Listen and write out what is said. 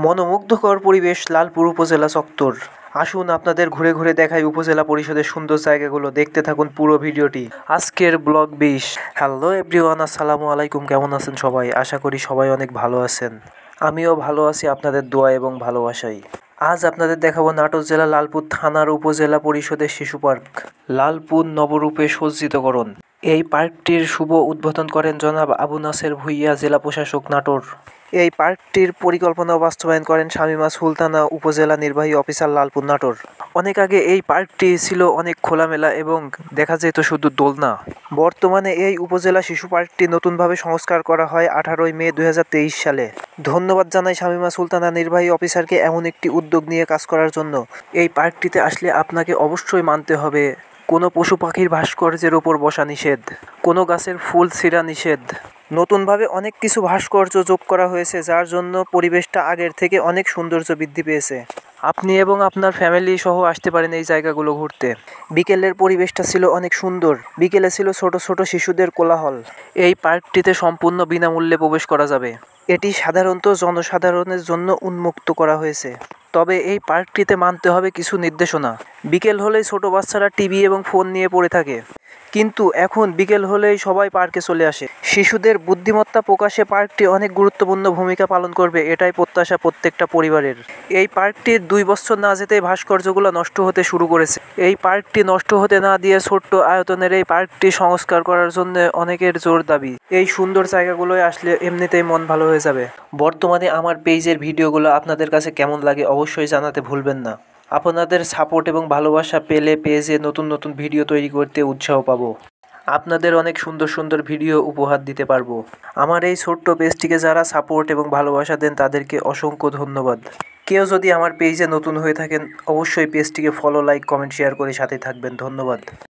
মনোমুগ্ধকর পরিবেশ লালপুর উপজেলা চত্বর। আসুন আপনাদের ঘুরে ঘুরে দেখাই উপজেলা পরিষদের সুন্দর জায়গাগুলো। দেখতে থাকুন পুরো ভিডিওটি। আজকের ব্লগ 20। হ্যালো এভরিওয়ান, আসসালামু আলাইকুম। কেমন আছেন সবাই? আশা করি সবাই অনেক ভালো আছেন। আমিও ভালো আছি আপনাদের দোয়া এবং ভালোবাসায়। আজ আপনাদের দেখাবো নাটোর জেলা লালপুর থানার উপজেলা পরিষদের শিশু পার্ক। লালপুর নবরূপে সজ্জিতকরণ। এই পার্কটির শুভ উদ্বোধন করেন জনাব আবু নাসের ভূঁইয়া, জেলা প্রশাসক, নাটোর। এই পার্কটির পরিকল্পনা বাস্তবায়ন করেন শামীমা সুলতানা, উপজেলা নির্বাহী অফিসার, লালপুর, নাটোর। অনেক আগে এই পার্কটি ছিল অনেক খোলামেলা এবং দেখা যেত শুধু দোলনা। বর্তমানে এই উপজেলা শিশু পার্কটি নতুনভাবে সংস্কার করা হয় 18 মে 2023 সালে। ধন্যবাদ জানাই শামীমা সুলতানা নির্বাহী অফিসারকে এমন একটি উদ্যোগ নিয়ে কাজ করার জন্য। এই পার্কটিতে আসলে আপনাকে অবশ্যই মানতে হবে, কোনো পশু পাখির ভাস্কর্যের ওপর বসা নিষেধ, কোনো গাছের ফুল ছিঁড়া নিষেধ। নতুনভাবে অনেক কিছু ভাস্কর্য যোগ করা হয়েছে, যার জন্য পরিবেশটা আগের থেকে অনেক সৌন্দর্য বৃদ্ধি পেয়েছে। আপনি এবং আপনার ফ্যামিলি সহ আসতে পারেন এই জায়গাগুলো ঘুরতে। বিকেলের পরিবেশটা ছিল অনেক সুন্দর। বিকেলে ছিল ছোট ছোট শিশুদের কোলাহল। এই পার্কটিতে সম্পূর্ণ বিনামূল্যে প্রবেশ করা যাবে। এটি সাধারণত জনসাধারণের জন্য উন্মুক্ত করা হয়েছে। তবে এই পার্কটিতে মানতে হবে কিছু নির্দেশনা। বিকেল হলেই ছোট বাচ্চারা টিভি এবং ফোন নিয়ে পড়ে থাকে, কিন্তু এখন বিকেল হলেই সবাই পার্কে চলে আসে। শিশুদের বুদ্ধিমত্তা প্রকাশে পার্কটি অনেক গুরুত্বপূর্ণ ভূমিকা পালন করবে, এটাই প্রত্যাশা প্রত্যেকটা পরিবারের। এই পার্কটির 2 বছর না যেতেই ভাস্কর্যগুলো নষ্ট হতে শুরু করেছে। এই পার্কটি নষ্ট হতে না দিয়ে ছোট্ট আয়তনের এই পার্কটি সংস্কার করার জন্য অনেকের জোর দাবি। এই সুন্দর জায়গাগুলোয় আসলে এমনিতেই মন ভালো হয়ে যাবে। বর্তমানে আমার পেজের ভিডিওগুলো আপনাদের কাছে কেমন লাগে অবশ্যই জানাতে ভুলবেন না। আপনাদের সাপোর্ট এবং ভালোবাসা পেলে পেজে নতুন নতুন ভিডিও তৈরি করতে উৎসাহ পাবো। আপনাদের অনেক সুন্দর সুন্দর ভিডিও উপহার দিতে পারবো। আমার এই ছোট্ট পেজটিকে যারা সাপোর্ট এবং ভালোবাসা দেন তাদেরকে অসংখ্য ধন্যবাদ। কেউ যদি আমার পেজে নতুন হয়ে থাকেন অবশ্যই পেজটিকে ফলো, লাইক, কমেন্ট, শেয়ার করে সাথে থাকবেন। ধন্যবাদ।